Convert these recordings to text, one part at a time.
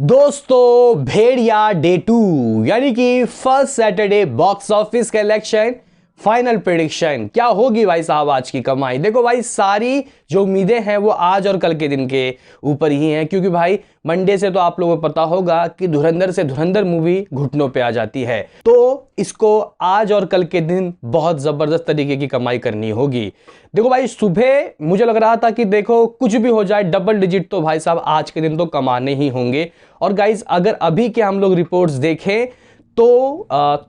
दोस्तों भेड़िया डे 2 यानी कि first Saturday box office collection final prediction क्या होगी भाई साहब आज की कमाई। देखो भाई सारी जो उम्मीदें हैं वो आज और कल के दिन के ऊपर ही हैं, क्योंकि भाई मंडे से तो आप लोगों को पता होगा कि धुरंधर से धुरंधर मूवी घुटनों पे आ जाती है, तो इसको आज और कल के दिन बहुत जबरदस्त तरीके की कमाई करनी होगी। देखो भाई सुबह मुझे लग रहा था कि देखो कुछ भी हो जाए डबल डिजिट तो भाई साहब आज के दिन तो कमाने ही होंगे। और गाइज अगर अभी के हम लोग रिपोर्ट्स देखें तो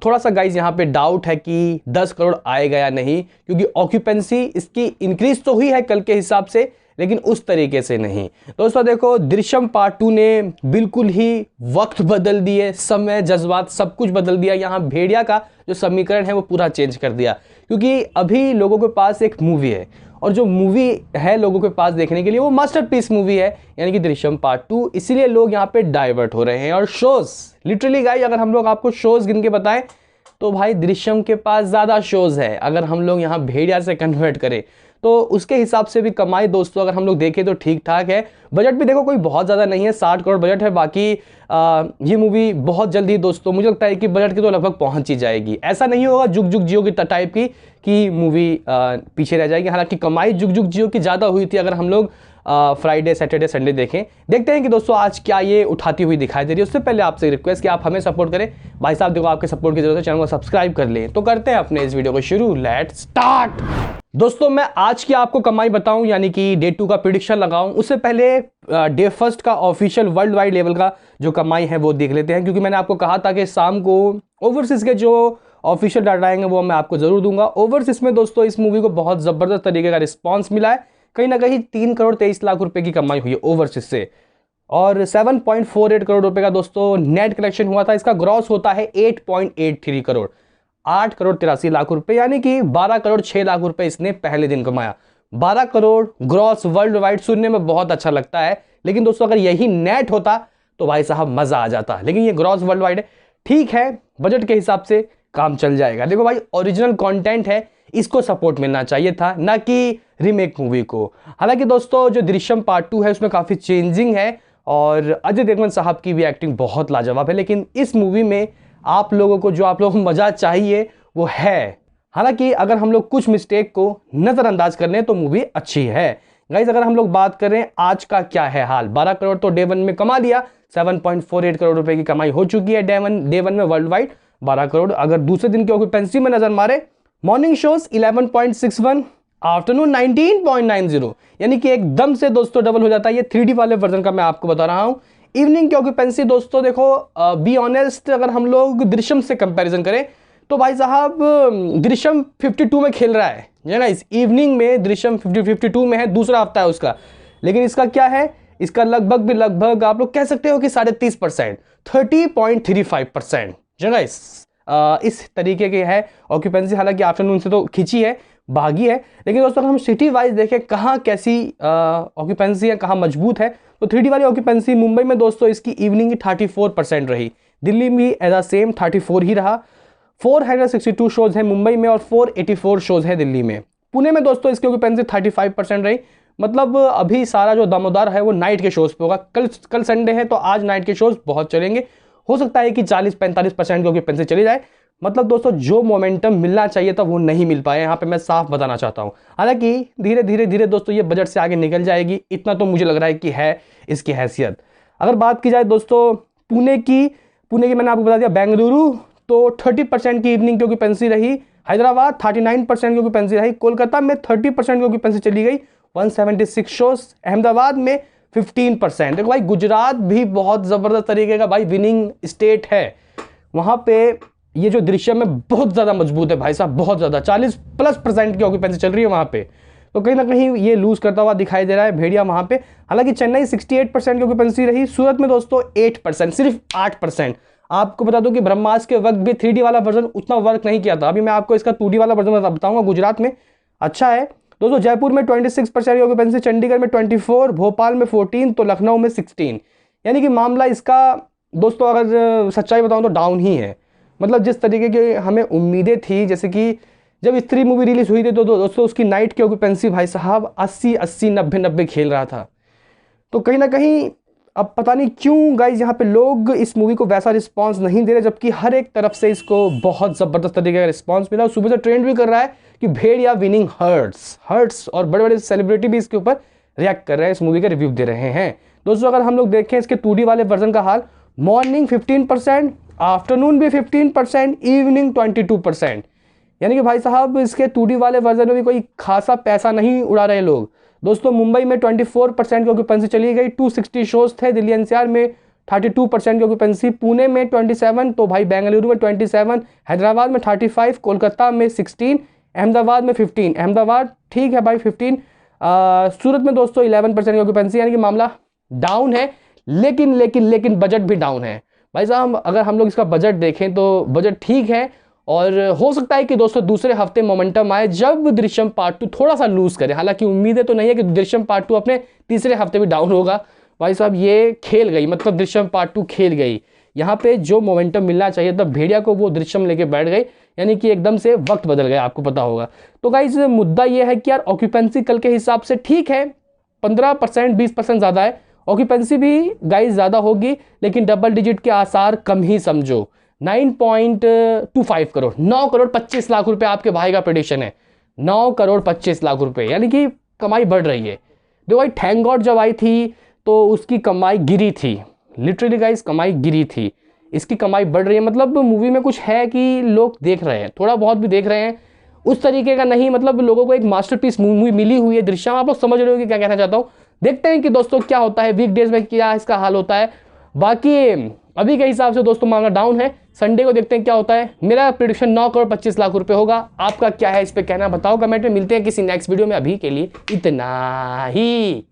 थोड़ा सा गाइज यहाँ पे डाउट है कि 10 करोड़ आएगा या नहीं, क्योंकि ऑक्यूपेंसी इसकी इंक्रीज तो हुई है कल के हिसाब से, लेकिन उस तरीके से नहीं। दोस्तों देखो दृश्यम पार्ट 2 ने बिल्कुल ही वक्त बदल दिए, समय जज्बात सब कुछ बदल दिया। यहाँ भेड़िया का जो समीकरण है वो पूरा चेंज कर दिया, क्योंकि अभी लोगों के पास एक मूवी है और जो मूवी है लोगों के पास देखने के लिए वो मास्टरपीस मूवी है, यानी कि दृश्यम पार्ट 2। इसीलिए लोग यहाँ पे डाइवर्ट हो रहे हैं। और शोज लिटरली गाइस अगर हम लोग आपको शोज गिन के बताएं तो भाई दृश्यम के पास ज्यादा शोज है। अगर हम लोग यहाँ भेड़िया से कन्वर्ट करें तो उसके हिसाब से भी कमाई दोस्तों अगर हम लोग देखें तो ठीक ठाक है। बजट भी देखो कोई बहुत ज़्यादा नहीं है, 60 करोड़ बजट है। बाकी ये मूवी बहुत जल्दी दोस्तों मुझे लगता है कि बजट की तो लगभग पहुंच ही जाएगी। ऐसा नहीं होगा जुग जुग जियो की टाइप की मूवी पीछे रह जाएगी। हालांकि कमाई जुग जुग जियो की ज़्यादा हुई थी अगर हम लोग फ्राइडे सैटरडे संडे देखें। देखते हैं कि दोस्तों आज क्या ये उठाती हुई दिखाई दे रही है। उससे पहले आपसे रिक्वेस्ट कि आप हमें सपोर्ट करें भाई साहब। देखो आपके सपोर्ट की जरूरत है, चैनल को सब्सक्राइब कर लें। तो करते हैं अपने इस वीडियो को शुरू, लेट्स स्टार्ट। दोस्तों मैं आज की आपको कमाई बताऊं यानी कि डे 2 का प्रिडिक्शन लगाऊं, उससे पहले डे फर्स्ट का ऑफिशियल वर्ल्ड वाइड लेवल का जो कमाई है वो देख लेते हैं, क्योंकि मैंने आपको कहा था कि शाम को ओवरसीज के जो ऑफिशियल डाटा आएंगे वो मैं आपको जरूर दूंगा। ओवरसीज में दोस्तों इस मूवी को बहुत जबरदस्त तरीके का रिस्पॉन्स मिला है, कहीं ना कहीं 3 करोड़ 23 लाख रुपए की कमाई हुई है ओवरसीज से, और 7.48 करोड़ रुपए का दोस्तों नेट कलेक्शन हुआ था। इसका ग्रॉस होता है 8.83 करोड़, 8 करोड़ 83 लाख रुपए, यानी कि 12 करोड़ 6 लाख रुपए इसने पहले दिन कमाया। 12 करोड़ ग्रॉस वर्ल्ड वाइड सुनने में बहुत अच्छा लगता है, लेकिन दोस्तों अगर यही नेट होता तो भाई साहब मजा आ जाता। लेकिन ये ग्रॉस वर्ल्ड वाइड है, ठीक है, बजट के हिसाब से काम चल जाएगा। देखो भाई ओरिजिनल कंटेंट है, इसको सपोर्ट मिलना चाहिए था, ना कि रीमेक मूवी को। हालांकि दोस्तों जो दृश्यम पार्ट 2 है उसमें काफी चेंजिंग है और अजय देवगन साहब की भी एक्टिंग बहुत लाजवाब है, लेकिन इस मूवी में आप लोगों को जो आप लोगों को मजा चाहिए वो है। हालांकि अगर हम लोग कुछ मिस्टेक को नजरअंदाज कर लें तो मूवी अच्छी है। गाइस अगर हम लोग बात करें आज का क्या है हाल, 12 करोड़ तो डे 1 में कमा लिया, 7.48 करोड़ रुपए की कमाई हो चुकी है डे वन में वर्ल्ड वाइड 12 करोड़। अगर दूसरे दिन की ऑक्यूपेंसी में नजर मारे, मॉर्निंग शोज 11.61, आफ्टरनून 19.90, यानी कि एकदम से दोस्तों डबल हो जाता है। ये 3D वाले वर्जन का मैं आपको बता रहा हूं। इवनिंग की ऑक्यूपेंसी दोस्तों देखो बी ऑनेस्ट अगर हम लोग दृश्यम से कंपैरिजन करें तो भाई साहब दृश्यम 52 में खेल रहा है ना, इस इवनिंग में दृश्यम 52 में है, दूसरा हफ्ता है उसका। लेकिन इसका क्या है, इसका लगभग आप लोग कह सकते हो कि 30.5%, 30.35% जगह इस तरीके के है ऑक्यूपेंसी। हालांकि आफ्टरनून से तो खिंची है, भागी है, लेकिन दोस्तों अगर हम सिटी वाइज देखें कहाँ कैसी ऑक्यूपेंसी है, कहाँ मजबूत है, तो 3D वाली ऑक्यूपेंसी मुंबई में दोस्तों इसकी इवनिंग की 34% रही, दिल्ली में एज अ सेम 34 ही रहा। 462 शोज है मुंबई में और 484 शोज है दिल्ली में। पुणे में दोस्तों इसकी ऑक्यूपेंसी 35% रही। मतलब अभी सारा जो दामोदर है वो नाइट के शोज पे होगा। कल संडे है तो आज नाइट के शोज बहुत चलेंगे, हो सकता है कि 40-45% की ऑक्यूपेंसी चली जाए। मतलब दोस्तों जो मोमेंटम मिलना चाहिए था वो नहीं मिल पाया, यहाँ पे मैं साफ बताना चाहता हूँ। हालांकि धीरे धीरे दोस्तों ये बजट से आगे निकल जाएगी, इतना तो मुझे लग रहा है कि है इसकी हैसियत। अगर बात की जाए दोस्तों पुणे की मैंने आपको बता दिया। बेंगलुरु तो 30% की इवनिंग की ऑक्यूपेंसी रही, हैदराबाद 39% की ऑक्यूपेंसी रही, कोलकाता में 30% की ऑक्यूपेंसी चली गई, 176 शोज, अहमदाबाद में 15%। देखो भाई गुजरात भी बहुत जबरदस्त तरीके का भाई विनिंग स्टेट है, वहां पे ये जो दृश्य में बहुत ज्यादा मजबूत है भाई साहब, बहुत ज्यादा 40+% की ऑक्यूपेंसी चल रही है वहां पे। तो कहीं ना कहीं ये लूज करता हुआ दिखाई दे रहा है भेड़िया वहां पे। हालांकि चेन्नई 68% की ऑक्यूपेंसी रही, सूरत में दोस्तों 8%, सिर्फ 8%। आपको बता दूं कि ब्रह्मास्त्र के वक्त भी 3D वाला वर्जन उतना वर्क नहीं किया था। अभी मैं आपको इसका 2D वाला वर्जन बताऊंगा। गुजरात में अच्छा है दोस्तों, जयपुर में 26% की ऑक्यूपेंसी, चंडीगढ़ में 24, भोपाल में 14, तो लखनऊ में 16। यानी कि मामला इसका दोस्तों अगर सच्चाई बताऊं तो डाउन ही है। मतलब जिस तरीके की हमें उम्मीदें थी, जैसे कि जब स्त्री मूवी रिलीज हुई थी तो दोस्तों उसकी नाइट की ऑक्यूपेंसी भाई साहब 80, 90 खेल रहा था। तो कहीं ना कहीं अब पता नहीं क्यों गाइज यहाँ पे लोग इस मूवी को वैसा रिस्पांस नहीं दे रहे, जबकि हर एक तरफ से इसको बहुत ज़बरदस्त तरीके का रिस्पांस मिला और सुबह से ट्रेंड भी कर रहा है कि भेड़िया विनिंग हर्ट्स, और बड़े बड़े सेलिब्रिटी भी इसके ऊपर रिएक्ट कर रहे हैं, इस मूवी का रिव्यू दे रहे हैं। दोस्तों अगर हम लोग देखें इसके 2D वाले वर्जन का हाल, मॉर्निंग 15%, आफ्टरनून भी 15%, इवनिंग 22%, यानी कि भाई साहब इसके 2D वाले वर्जन में भी कोई खासा पैसा नहीं उड़ा रहे लोग। दोस्तों मुंबई में 24% की ऑक्यूपेंसी चली गई, 260 शोज थे, दिल्ली एनसीआर में 32% की ऑक्यूपेंसी, पुणे में 27, तो भाई बेंगलुरु में 27, हैदराबाद में 35, कोलकाता में 16, अहमदाबाद में 15, अहमदाबाद ठीक है भाई 15, सूरत में दोस्तों 11% की ऑक्यूपेंसी, यानी कि मामला डाउन है। लेकिन बजट भी डाउन है भाई साहब। अगर हम लोग इसका बजट देखें तो बजट ठीक है, और हो सकता है कि दोस्तों दूसरे हफ्ते मोमेंटम आए जब दृश्यम पार्ट 2 थोड़ा सा लूज करे। हालांकि उम्मीदें तो नहीं है कि दृश्यम पार्ट 2 अपने तीसरे हफ्ते भी डाउन होगा। भाई साहब ये खेल गई, मतलब दृश्यम पार्ट 2 खेल गई। यहाँ पे जो मोमेंटम मिलना चाहिए तब भेड़िया को वो दृश्यम लेके बैठ गई, यानी कि एकदम से वक्त बदल गया, आपको पता होगा। तो गाइस मुद्दा ये है कि यार ऑक्यूपेंसी कल के हिसाब से ठीक है, 15% 20% ज़्यादा है, ऑक्यूपेंसी भी गाइस ज़्यादा होगी, लेकिन डबल डिजिट के आसार कम ही समझो। 9.25 करोड़, 9 करोड़ 25 लाख रुपए आपके भाई का प्रेडिक्शन है, 9 करोड़ 25 लाख रुपए, यानी कि कमाई बढ़ रही है। देखो भाई थैंक गॉड जब आई थी तो उसकी कमाई गिरी थी, लिटरली गाइस कमाई गिरी थी। इसकी कमाई बढ़ रही है, मतलब मूवी में कुछ है कि लोग देख रहे हैं, थोड़ा बहुत भी देख रहे हैं, उस तरीके का नहीं, मतलब लोगों को एक मास्टरपीस मूवी मिली हुई है दृश्यम। आप लोग समझ रहे हो कि क्या कहना चाहता हूँ। देखते हैं कि दोस्तों क्या होता है, वीकडेज में क्या इसका हाल होता है। बाकी अभी के हिसाब से दोस्तों मामला डाउन है, संडे को देखते हैं क्या होता है। मेरा प्रेडिक्शन 9 करोड़ 25 लाख रुपए होगा, आपका क्या है इस पे कहना बताओ कमेंट में। मिलते हैं किसी नेक्स्ट वीडियो में, अभी के लिए इतना ही।